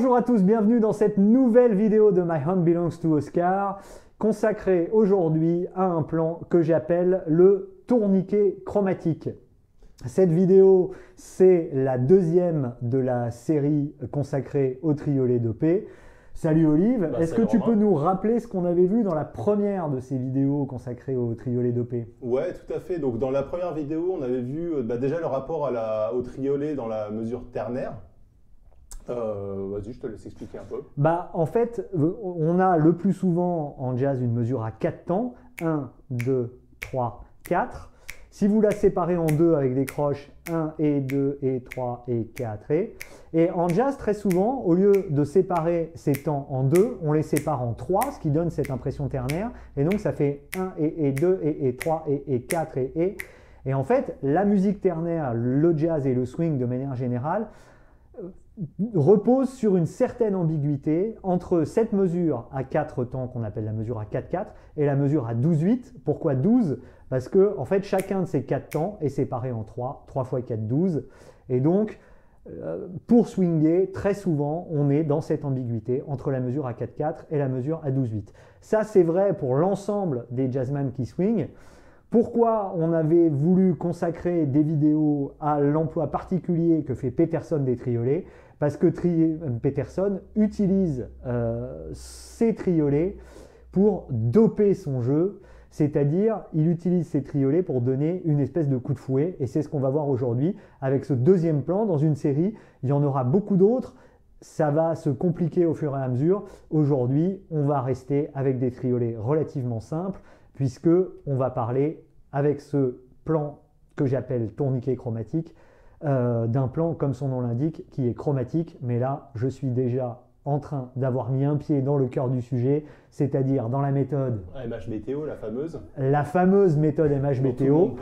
Bonjour à tous, bienvenue dans cette nouvelle vidéo de My Hand Belongs to Oscar, consacrée aujourd'hui à un plan que j'appelle le tourniquet chromatique. Cette vidéo, c'est la deuxième de la série consacrée au triolet d'Op. Salut Olive, est-ce que tu peux nous rappeler ce qu'on avait vu dans la première de ces vidéos consacrées au triolet d'Op? Ouais, tout à fait. Donc dans la première vidéo, on avait vu déjà le rapport au triolet dans la mesure ternaire. Vas-y, je te laisse expliquer un peu. En fait, on a le plus souvent en jazz une mesure à 4 temps. 1, 2, 3, 4. Si vous la séparez en deux avec des croches 1 et 2 et 3 et 4 et en jazz, très souvent, au lieu de séparer ces temps en deux, on les sépare en 3, ce qui donne cette impression ternaire. Et donc, ça fait 1 et 2 et 3 et 4 et. Et en fait, la musique ternaire, le jazz et le swing de manière générale, repose sur une certaine ambiguïté entre cette mesure à 4 temps qu'on appelle la mesure à 4-4 et la mesure à 12-8. Pourquoi 12? Parce que en fait, chacun de ces 4 temps est séparé en 3, 3 fois 4, 12. Et donc, pour swinger, très souvent, on est dans cette ambiguïté entre la mesure à 4-4 et la mesure à 12-8. Ça, c'est vrai pour l'ensemble des jazzmen qui swingent. Pourquoi on avait voulu consacrer des vidéos à l'emploi particulier que fait Peterson des triolets? Parce que Peterson utilise ces triolets pour doper son jeu, c'est-à-dire il utilise ces triolets pour donner une espèce de coup de fouet, et c'est ce qu'on va voir aujourd'hui avec ce deuxième plan dans une série. Il y en aura beaucoup d'autres, ça va se compliquer au fur et à mesure. Aujourd'hui, on va rester avec des triolets relativement simples, puisque on va parler avec ce plan que j'appelle tourniquet chromatique, d'un plan comme son nom l'indique qui est chromatique, mais là je suis déjà en train d'avoir mis un pied dans le cœur du sujet, c'est-à-dire dans la méthode MHBTO, la fameuse méthode MHBTO.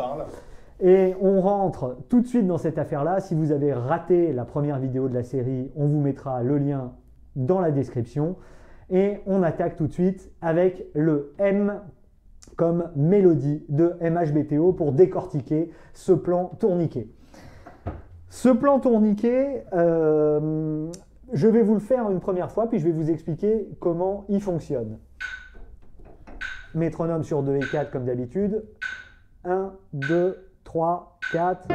Et on rentre tout de suite dans cette affaire-là. Si vous avez raté la première vidéo de la série, on vous mettra le lien dans la description. Et on attaque tout de suite avec le M comme mélodie de MHBTO pour décortiquer ce plan tourniquet. Ce plan tourniquet, je vais vous le faire une première fois, puis je vais vous expliquer comment il fonctionne. Métronome sur 2 et 4 comme d'habitude. 1, 2, 3, 4.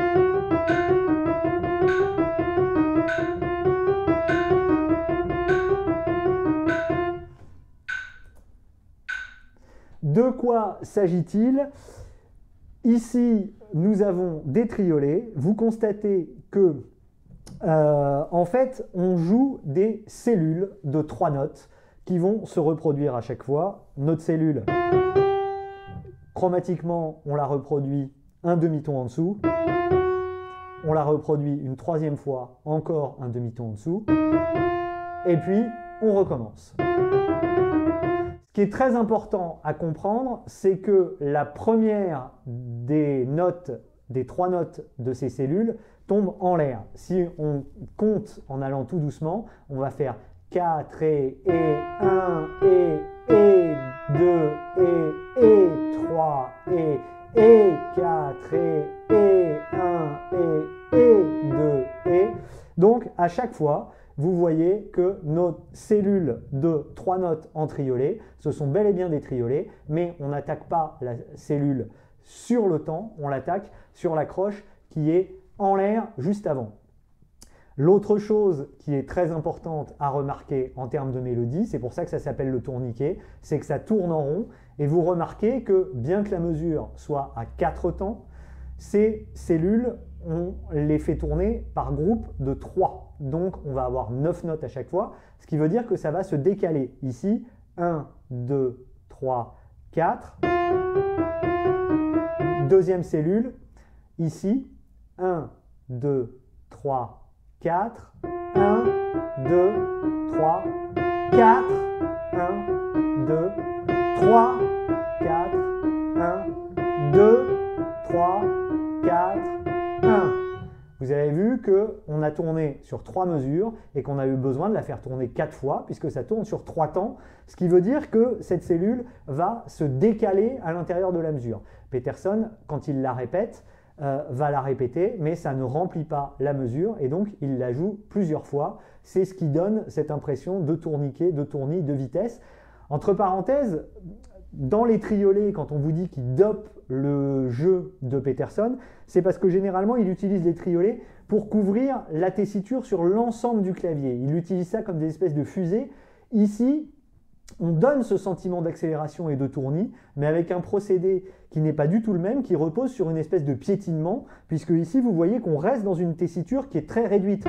De quoi s'agit-il? Ici, nous avons des triolets. Vous constatez que, en fait, on joue des cellules de 3 notes qui vont se reproduire à chaque fois. Notre cellule, chromatiquement, on la reproduit un demi-ton en dessous. On la reproduit une troisième fois, encore un demi-ton en dessous. Et puis, on recommence. Ce qui est très important à comprendre, c'est que la première des notes, des 3 notes de ces cellules, tombe en l'air. Si on compte en allant tout doucement, on va faire 4 et 1 et 2 et 3 et 4 et 1 et 2 et. Donc à chaque fois, vous voyez que nos cellules de 3 notes en triolet, ce sont bel et bien des triolets, mais on n'attaque pas la cellule sur le temps, on l'attaque sur la croche qui est en l'air juste avant. L'autre chose qui est très importante à remarquer en termes de mélodie, c'est pour ça que ça s'appelle le tourniquet, c'est que ça tourne en rond, et vous remarquez que bien que la mesure soit à 4 temps, ces cellules, on les fait tourner par groupe de 3. Donc, on va avoir 9 notes à chaque fois, ce qui veut dire que ça va se décaler. Ici, 1, 2, 3, 4. Deuxième cellule, ici, 1, 2, 3, 4. 1, 2, 3, 4. 1, 2, 3, 4. 1, 2, 3, 4. 1. Vous avez vu qu'on a tourné sur 3 mesures et qu'on a eu besoin de la faire tourner 4 fois puisque ça tourne sur 3 temps, ce qui veut dire que cette cellule va se décaler à l'intérieur de la mesure. Peterson, quand il la répète, va la répéter, mais ça ne remplit pas la mesure et donc il la joue plusieurs fois. C'est ce qui donne cette impression de tourniquet, de tournis, de vitesse. Entre parenthèses, dans les triolets, quand on vous dit qu'il dope le jeu de Peterson, c'est parce que généralement il utilise les triolets pour couvrir la tessiture sur l'ensemble du clavier. Il utilise ça comme des espèces de fusées. Ici, on donne ce sentiment d'accélération et de tournis, mais avec un procédé qui n'est pas du tout le même, qui repose sur une espèce de piétinement, puisque ici vous voyez qu'on reste dans une tessiture qui est très réduite.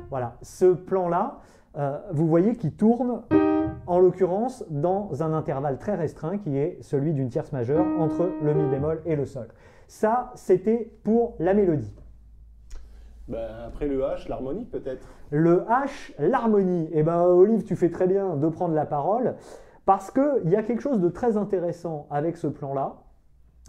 Voilà, ce plan-là, vous voyez qu'il tourne, en l'occurrence, dans un intervalle très restreint qui est celui d'une tierce majeure entre le mi bémol et le sol. Ça, c'était pour la mélodie. Ben, après le H, l'harmonie peut-être. Le H, l'harmonie. Eh bien, Olive, tu fais très bien de prendre la parole parce qu'il y a quelque chose de très intéressant avec ce plan-là.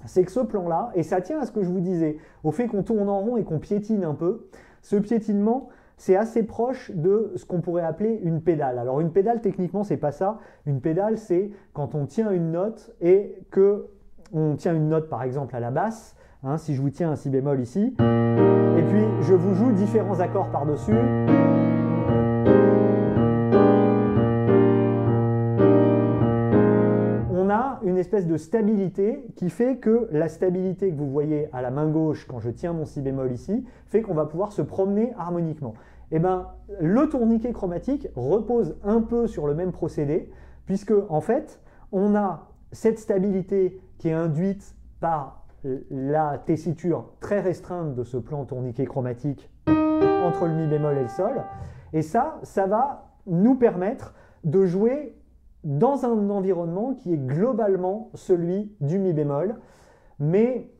C'est que ce plan-là, et ça tient à ce que je vous disais, au fait qu'on tourne en rond et qu'on piétine un peu, ce piétinement, c'est assez proche de ce qu'on pourrait appeler une pédale. Alors une pédale, techniquement, c'est pas ça. Une pédale, c'est quand on tient une note et que on tient une note, par exemple, à la basse. Hein, si je vous tiens un si bémol ici, et puis je vous joue différents accords par-dessus. On a une espèce de stabilité qui fait que la stabilité que vous voyez à la main gauche quand je tiens mon si bémol ici, fait qu'on va pouvoir se promener harmoniquement. Et bien, le tourniquet chromatique repose un peu sur le même procédé, puisque en fait, on a cette stabilité qui est induite par la tessiture très restreinte de ce plan tourniquet chromatique entre le mi bémol et le sol. Et ça va nous permettre de jouer dans un environnement qui est globalement celui du mi bémol, mais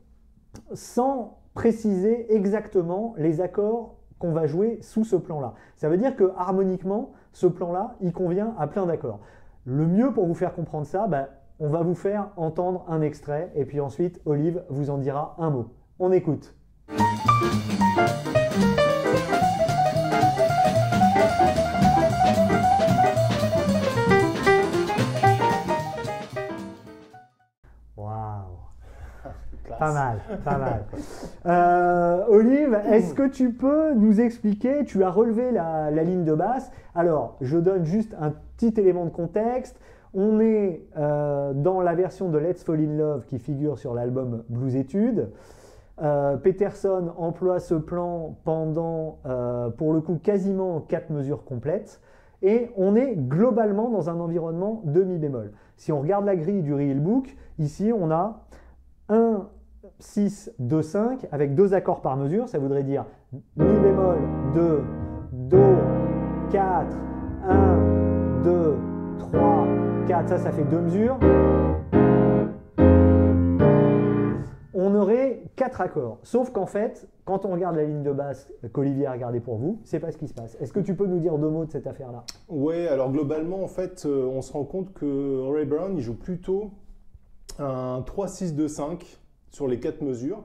sans préciser exactement les accords qu'on va jouer sous ce plan-là. Ça veut dire que harmoniquement, ce plan-là, il convient à plein d'accords. Le mieux pour vous faire comprendre ça, on va vous faire entendre un extrait et puis ensuite, Olive vous en dira un mot. On écoute. Waouh! Pas mal, pas mal. Olive, est-ce que tu peux nous expliquer, tu as relevé la ligne de basse. Alors, je donne juste un petit élément de contexte. On est dans la version de Let's Fall in Love qui figure sur l'album Blues Etudes. Peterson emploie ce plan pendant, pour le coup, quasiment 4 mesures complètes. Et on est globalement dans un environnement de mi bémol. Si on regarde la grille du Real Book, ici on a 1, 6, 2, 5 avec 2 accords par mesure. Ça voudrait dire mi bémol, 2, do, 4, 1, 2, 3, 4, ça fait 2 mesures. On aurait 4 accords. Sauf qu'en fait, quand on regarde la ligne de basse qu'Olivier a regardée pour vous, c'est pas ce qui se passe. Est-ce que tu peux nous dire 2 mots de cette affaire-là? Oui, alors globalement, en fait, on se rend compte que Ray Brown, il joue plutôt un 3-6-2-5 sur les 4 mesures.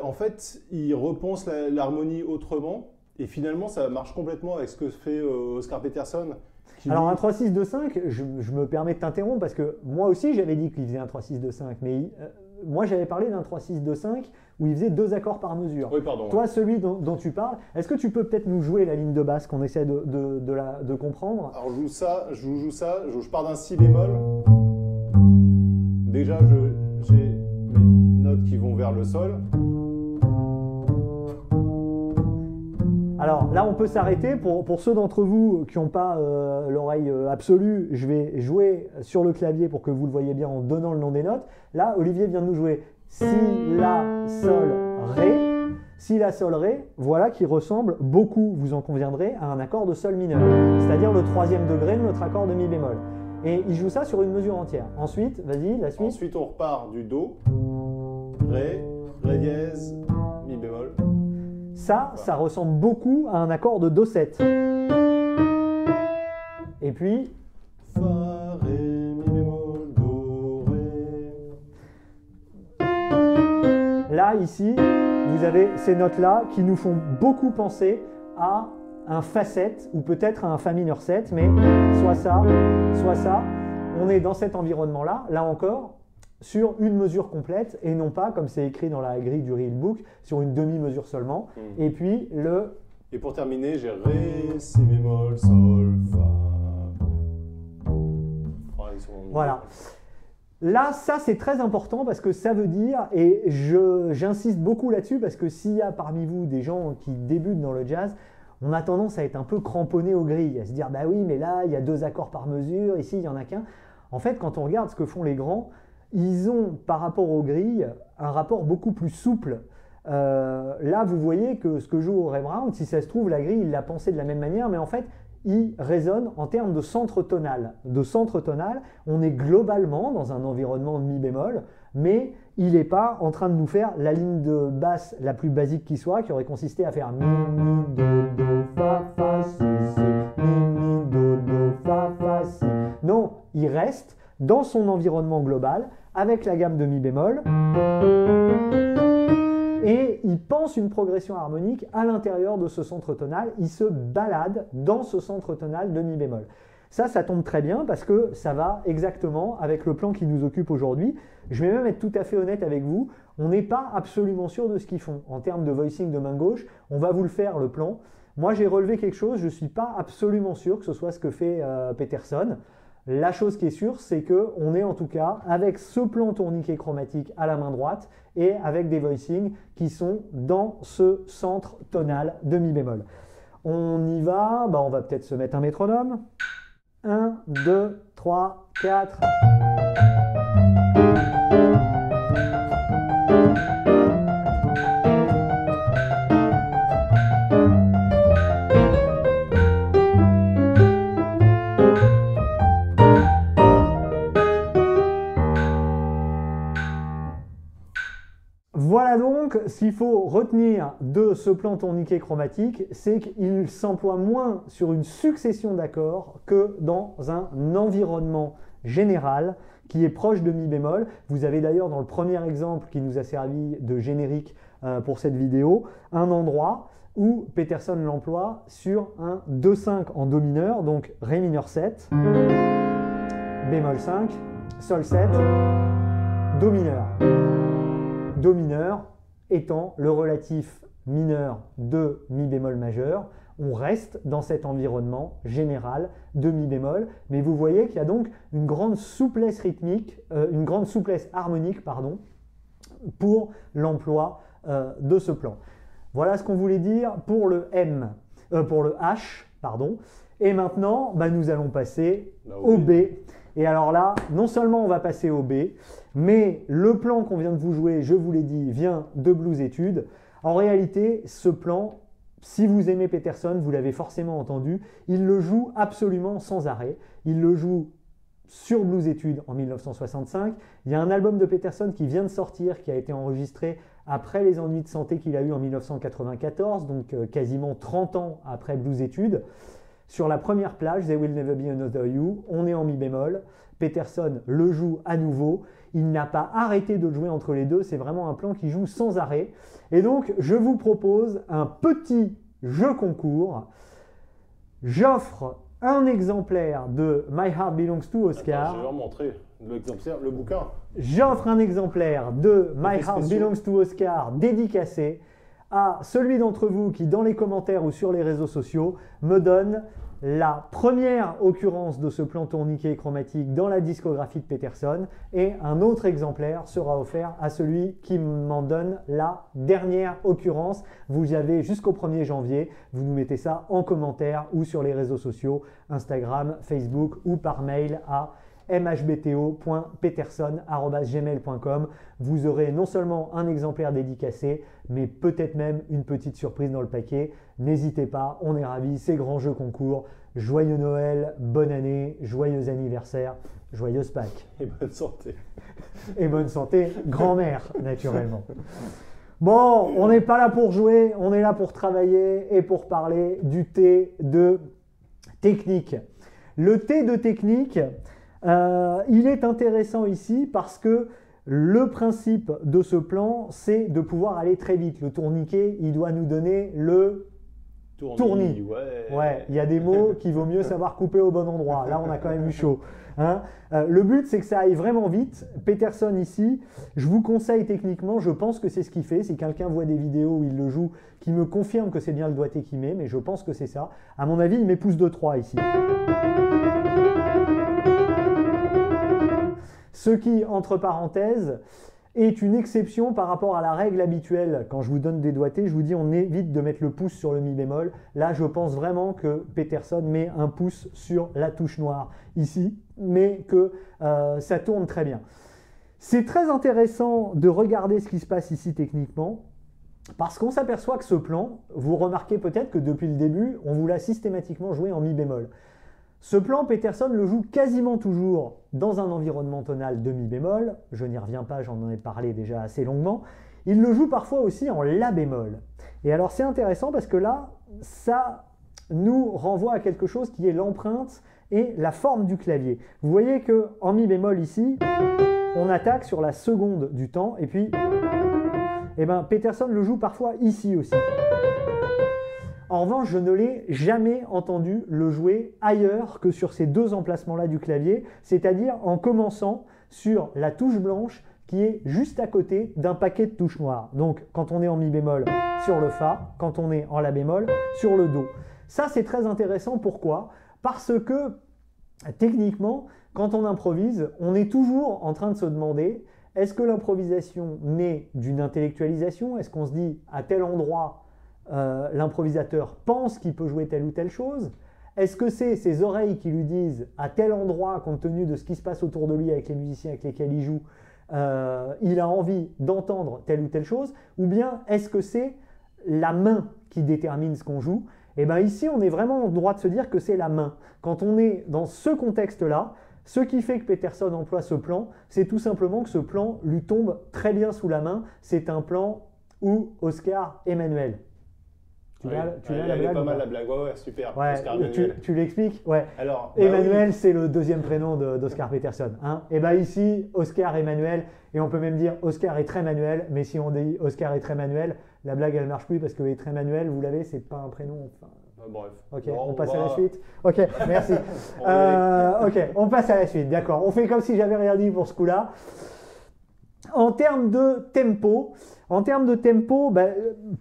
En fait, il repense l'harmonie autrement. Et finalement, ça marche complètement avec ce que fait Oscar Peterson. Alors un 3-6-2-5, je me permets de t'interrompre parce que moi aussi j'avais dit qu'il faisait un 3-6-2-5, mais moi j'avais parlé d'un 3-6-2-5 où il faisait 2 accords par mesure. Oui, pardon. Toi, celui dont tu parles, est-ce que tu peux peut-être nous jouer la ligne de basse qu'on essaie de comprendre? Alors je joue ça, je pars d'un si bémol. Déjà j'ai mes notes qui vont vers le sol. Alors là, on peut s'arrêter. Pour ceux d'entre vous qui n'ont pas l'oreille absolue, je vais jouer sur le clavier pour que vous le voyez bien en donnant le nom des notes. Là, Olivier vient de nous jouer Si, La, Sol, Ré. Si, La, Sol, Ré, voilà qui ressemble beaucoup, vous en conviendrez, à un accord de Sol mineur, c'est-à-dire le 3e degré de notre accord de Mi bémol. Et il joue ça sur une mesure entière. Ensuite, vas-y, la suite. Ensuite, on repart du Do, Ré, Ré dièse, Mi bémol. Ça ressemble beaucoup à un accord de Do7. Et puis... Fa, Ré, Mi bémol, Do, Ré. Là, ici, vous avez ces notes-là qui nous font beaucoup penser à un Fa7 ou peut-être à un Fa mineur 7, mais soit ça, soit ça. on est dans cet environnement-là, là encore, sur une mesure complète et non pas, comme c'est écrit dans la grille du Real Book, sur une demi-mesure seulement. Et puis le... Et pour terminer, j'ai Ré, Si bémol, Sol, Fa. Voilà. Là, ça c'est très important parce que ça veut dire, et j'insiste beaucoup là-dessus parce que s'il y a parmi vous des gens qui débutent dans le jazz, on a tendance à être un peu cramponné aux grilles, à se dire bah oui mais là il y a 2 accords par mesure, ici il n'y en a qu'un. En fait quand on regarde ce que font les grands, ils ont par rapport aux grilles un rapport beaucoup plus souple. Là vous voyez que ce que joue Ray Brown, si ça se trouve la grille il l'a pensé de la même manière, mais en fait il résonne en termes de centre tonal. De centre tonal, on est globalement dans un environnement de mi bémol, mais il n'est pas en train de nous faire la ligne de basse la plus basique qui soit, qui aurait consisté à faire mi, mi, do, do, fa, fa, si, si, mi, mi, do, do, fa, fa, si. Non, il reste dans son environnement global avec la gamme de mi bémol. Et il pense une progression harmonique à l'intérieur de ce centre tonal. Il se balade dans ce centre tonal de mi bémol. Ça tombe très bien parce que ça va exactement avec le plan qui nous occupe aujourd'hui. Je vais même être tout à fait honnête avec vous. On n'est pas absolument sûr de ce qu'ils font. En termes de voicing de main gauche, on va vous le faire, le plan. Moi, j'ai relevé quelque chose. Je ne suis pas absolument sûr que ce soit ce que fait Peterson. La chose qui est sûre, c'est qu'on est en tout cas avec ce plan tourniquet chromatique à la main droite et avec des voicings qui sont dans ce centre tonal de mi bémol. On y va, on va peut-être se mettre un métronome. 1, 2, 3, 4. Voilà donc ce qu'il faut retenir de ce plan tourniquet chromatique, c'est qu'il s'emploie moins sur une succession d'accords que dans un environnement général qui est proche de mi bémol. Vous avez d'ailleurs dans le premier exemple qui nous a servi de générique pour cette vidéo, un endroit où Peterson l'emploie sur un 2-5 en do mineur, donc Ré mineur 7, bémol 5, Sol 7, do mineur. Do mineur étant le relatif mineur de mi bémol majeur. On reste dans cet environnement général de mi bémol, mais vous voyez qu'il y a donc une grande souplesse rythmique, une grande souplesse harmonique, pardon, pour l'emploi de ce plan. Voilà ce qu'on voulait dire pour le pour le H, pardon. Et maintenant, nous allons passer au B. Et alors là, non seulement on va passer au B, mais le plan qu'on vient de vous jouer, je vous l'ai dit, vient de Blues Etudes. En réalité, ce plan, si vous aimez Peterson, vous l'avez forcément entendu, il le joue absolument sans arrêt. Il le joue sur Blues Etudes en 1965. Il y a un album de Peterson qui vient de sortir, qui a été enregistré après les ennuis de santé qu'il a eu en 1994, donc quasiment 30 ans après Blues Etudes. Sur la première plage, There Will Never Be Another You, on est en mi bémol. Peterson le joue à nouveau. Il n'a pas arrêté de le jouer entre les deux. C'est vraiment un plan qui joue sans arrêt. Et donc, je vous propose un petit jeu concours. J'offre un exemplaire de My Heart Belongs to Oscar. Je vais leur montrer l'exemplaire, le bouquin. J'offre un exemplaire de My Heart Belongs to Oscar dédicacé à celui d'entre vous qui, dans les commentaires ou sur les réseaux sociaux, me donne la première occurrence de ce plan tourniquet chromatique dans la discographie de Peterson, et un autre exemplaire sera offert à celui qui m'en donne la dernière occurrence. Vous avez jusqu'au 1er janvier, vous nous mettez ça en commentaire ou sur les réseaux sociaux, Instagram, Facebook ou par mail à mhbto.peterson@gmail.com. Vous aurez non seulement un exemplaire dédicacé, mais peut-être même une petite surprise dans le paquet. N'hésitez pas, on est ravis, c'est grand jeu concours. Joyeux Noël, bonne année, joyeux anniversaire, joyeuse Pâques. Et bonne santé. Et bonne santé, grand-mère, naturellement. Bon, on n'est pas là pour jouer, on est là pour travailler et pour parler du T de technique. Le T de technique, il est intéressant ici parce que le principe de ce plan, c'est de pouvoir aller très vite. Le tourniquet, il doit nous donner le Tournis. Ouais, il y a des mots qu'il vaut mieux savoir couper au bon endroit. Là, on a quand même eu chaud. Hein. Le but, c'est que ça aille vraiment vite. Peterson ici, je vous conseille techniquement, je pense que c'est ce qu'il fait. Si quelqu'un voit des vidéos où il le joue, qui me confirme que c'est bien le doigté qu'il met, mais je pense que c'est ça. À mon avis, il met pouce de 3 ici. Ce qui, entre parenthèses, est une exception par rapport à la règle habituelle. Quand je vous donne des doigtés, je vous dis on évite de mettre le pouce sur le mi bémol. Là, je pense vraiment que Peterson met un pouce sur la touche noire ici, mais que ça tourne très bien. C'est très intéressant de regarder ce qui se passe ici techniquement, parce qu'on s'aperçoit que ce plan, vous remarquez peut-être que depuis le début, on vous l'a systématiquement joué en mi bémol. Ce plan, Peterson le joue quasiment toujours dans un environnement tonal de mi bémol. Je n'y reviens pas, j'en ai parlé déjà assez longuement. Il le joue parfois aussi en la bémol. Et alors c'est intéressant parce que là, ça nous renvoie à quelque chose qui est l'empreinte et la forme du clavier. Vous voyez qu'en mi bémol ici, on attaque sur la seconde du temps et puis Peterson le joue parfois ici aussi. En revanche, je ne l'ai jamais entendu le jouer ailleurs que sur ces deux emplacements-là du clavier, c'est-à-dire en commençant sur la touche blanche qui est juste à côté d'un paquet de touches noires. Donc, quand on est en mi bémol, sur le fa, quand on est en la bémol, sur le do. Ça, c'est très intéressant. Pourquoi? Parce que, techniquement, quand on improvise, on est toujours en train de se demander, est-ce que l'improvisation naît d'une intellectualisation? Est-ce qu'on se dit, à tel endroit, l'improvisateur pense qu'il peut jouer telle ou telle chose? Est-ce que c'est ses oreilles qui lui disent à tel endroit, compte tenu de ce qui se passe autour de lui avec les musiciens avec lesquels il joue, il a envie d'entendre telle ou telle chose? Ou bien est-ce que c'est la main qui détermine ce qu'on joue? Et bien ici, on est vraiment en droit de se dire que c'est la main. Quand on est dans ce contexte-là, ce qui fait que Peterson emploie ce plan, c'est tout simplement que ce plan lui tombe très bien sous la main. C'est un plan où Oscar Emmanuel. Elle est pas mal la blague, ouais, super. Ouais, Oscar tu l'expliques? Ouais. Alors, Emmanuel, oui. c'est le deuxième prénom d'Oscar Peterson. Hein, et bien ici, Oscar Emmanuel, et on peut même dire Oscar est très manuel, mais si on dit Oscar est très manuel, la blague elle marche plus parce que est très manuel, vous l'avez, c'est pas un prénom. Enfin... Bref. Ok, on passe à la suite. Ok, merci. Ok, on passe à la suite, d'accord. On fait comme si j'avais rien dit pour ce coup-là. En termes de tempo,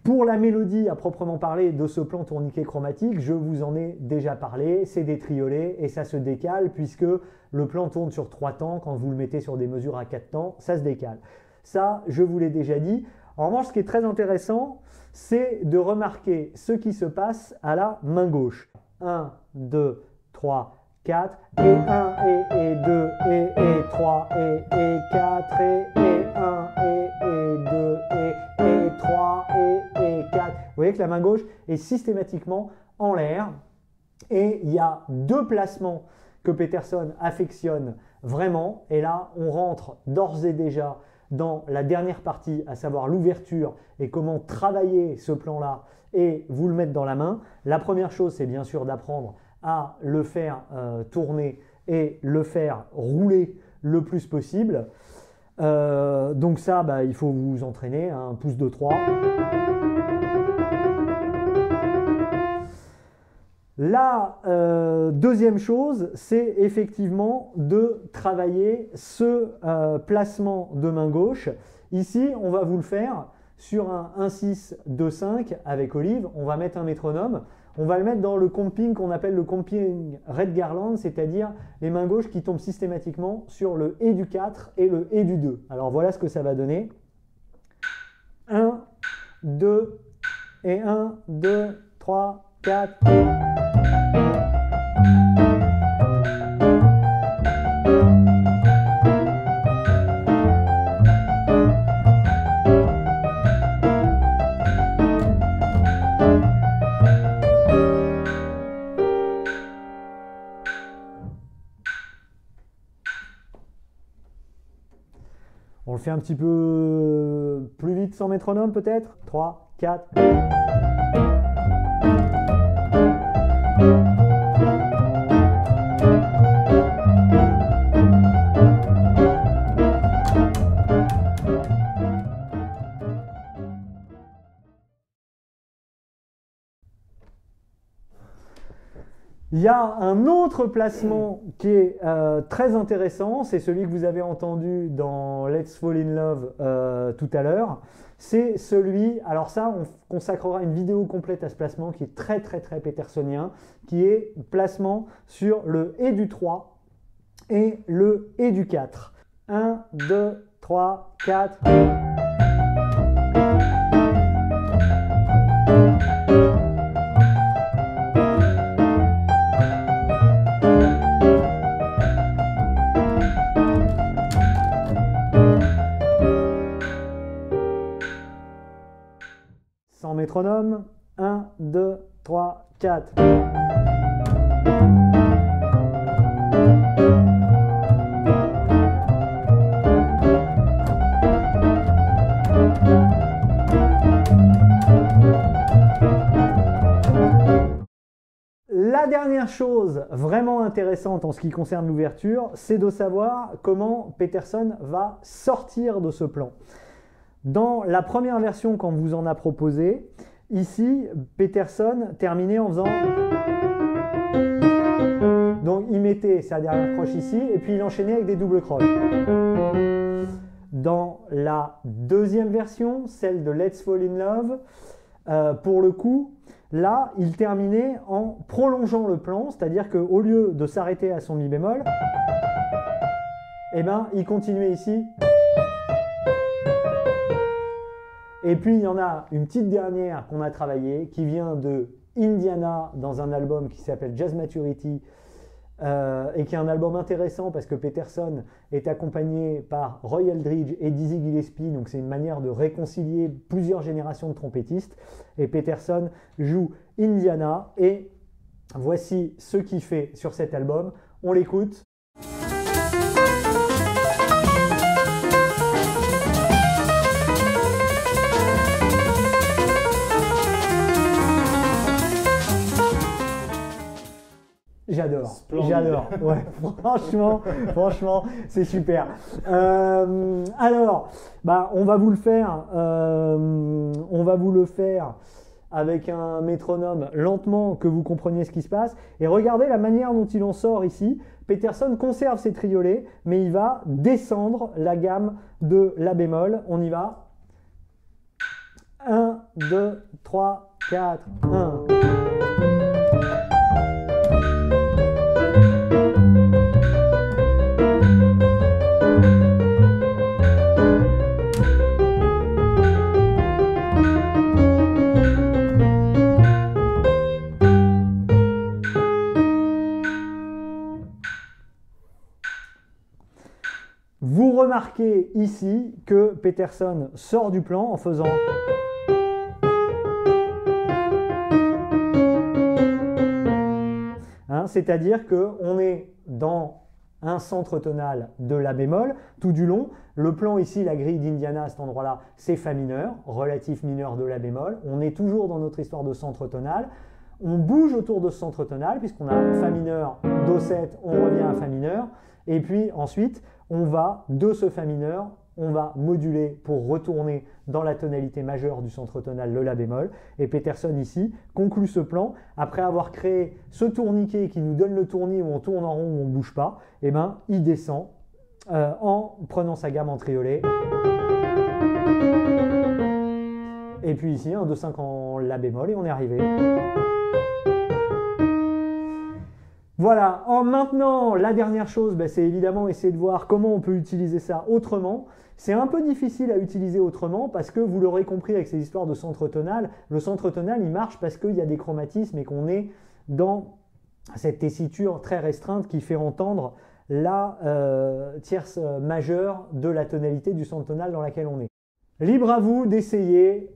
pour la mélodie à proprement parler de ce plan tourniquet chromatique, je vous en ai déjà parlé, c'est des triolets et ça se décale puisque le plan tourne sur 3 temps. Quand vous le mettez sur des mesures à 4 temps, ça se décale. Ça, je vous l'ai déjà dit. En revanche, ce qui est très intéressant, c'est de remarquer ce qui se passe à la main gauche. 1, 2, 3, 4, et 1, et 2, et 3, et 4, et 1, et 2, et 3, et 4. Vous voyez que la main gauche est systématiquement en l'air. Et il y a 2 placements que Peterson affectionne vraiment. Et là, on rentre d'ores et déjà dans la dernière partie, à savoir l'ouverture et comment travailler ce plan-là et vous le mettre dans la main. La première chose, c'est bien sûr d'apprendre à le faire tourner et le faire rouler le plus possible. Donc ça, il faut vous entraîner, un pouce de 3. La deuxième chose, c'est effectivement de travailler ce placement de main gauche. Ici, on va vous le faire sur un 1-6-2-5 avec Olive. On va mettre un métronome. On va le mettre dans le comping qu'on appelle le comping Red Garland, c'est-à-dire les mains gauches qui tombent systématiquement sur le et du 4 et le et du 2. Alors voilà ce que ça va donner. 1, 2, et 1, 2, 3, 4. On le fait un petit peu plus vite sans métronome peut-être. 3, 4. Il y a un autre placement qui est très intéressant, c'est celui que vous avez entendu dans Let's Fall in Love tout à l'heure. C'est celui, alors ça on consacrera une vidéo complète à ce placement qui est très petersonien, qui est placement sur le et du 3 et le et du 4. 1, 2, 3, 4. Sans métronome, 1, 2, 3, 4. La dernière chose vraiment intéressante en ce qui concerne l'ouverture, c'est de savoir comment Peterson va sortir de ce plan. Dans la première version qu'on vous en a proposé, ici, Peterson terminait en faisant... Donc il mettait sa dernière croche ici et puis il enchaînait avec des doubles croches. Dans la deuxième version, celle de Let's Fall in Love, pour le coup, là, il terminait en prolongeant le plan, c'est-à-dire qu'au lieu de s'arrêter à son mi bémol, eh ben, il continuait ici. Et puis, il y en a une petite dernière qu'on a travaillée, qui vient de Indiana, dans un album qui s'appelle Jazz Maturity, et qui est un album intéressant parce que Peterson est accompagné par Roy Eldridge et Dizzy Gillespie, donc c'est une manière de réconcilier plusieurs générations de trompettistes. Et Peterson joue Indiana, et voici ce qu'il fait sur cet album. On l'écoute. J'adore, j'adore. Ouais, franchement, c'est super. Alors, bah, on va vous le faire avec un métronome lentement, que vous compreniez ce qui se passe. Et regardez la manière dont il en sort ici. Peterson conserve ses triolets, mais il va descendre la gamme de la bémol. On y va. 1, 2, 3, 4, 1. Vous remarquez ici que Peterson sort du plan en faisant... C'est-à-dire qu'on est dans un centre tonal de la bémol tout du long. Le plan ici, la grille d'Indiana à cet endroit-là, c'est Fa mineur, relatif mineur de la bémol. On est toujours dans notre histoire de centre tonal. On bouge autour de ce centre tonal puisqu'on a Fa mineur, Do7, on revient à Fa mineur. Et puis ensuite, on va de ce Fa mineur, on va moduler pour retourner dans la tonalité majeure du centre tonal, le La bémol. Et Peterson ici conclut ce plan après avoir créé ce tourniquet qui nous donne le tournis où on tourne en rond, où on ne bouge pas. Et ben, il descend en prenant sa gamme en triolet. Et puis ici, un 2-5 en La bémol et on est arrivé. Voilà, maintenant, la dernière chose, c'est évidemment essayer de voir comment on peut utiliser ça autrement. C'est un peu difficile à utiliser autrement parce que vous l'aurez compris avec ces histoires de centre tonal, le centre tonal il marche parce qu'il y a des chromatismes et qu'on est dans cette tessiture très restreinte qui fait entendre la tierce majeure de la tonalité du centre tonal dans laquelle on est. Libre à vous d'essayer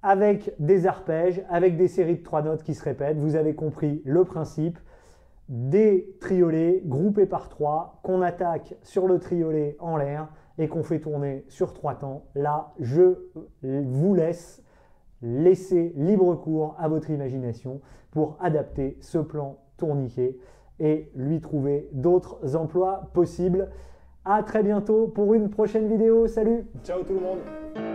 avec des arpèges, avec des séries de 3 notes qui se répètent. Vous avez compris le principe. Des triolets groupés par 3 qu'on attaque sur le triolet en l'air et qu'on fait tourner sur 3 temps. Là, je vous laisse laisser libre cours à votre imagination pour adapter ce plan tourniquet et lui trouver d'autres emplois possibles. À très bientôt pour une prochaine vidéo. Salut! Ciao tout le monde!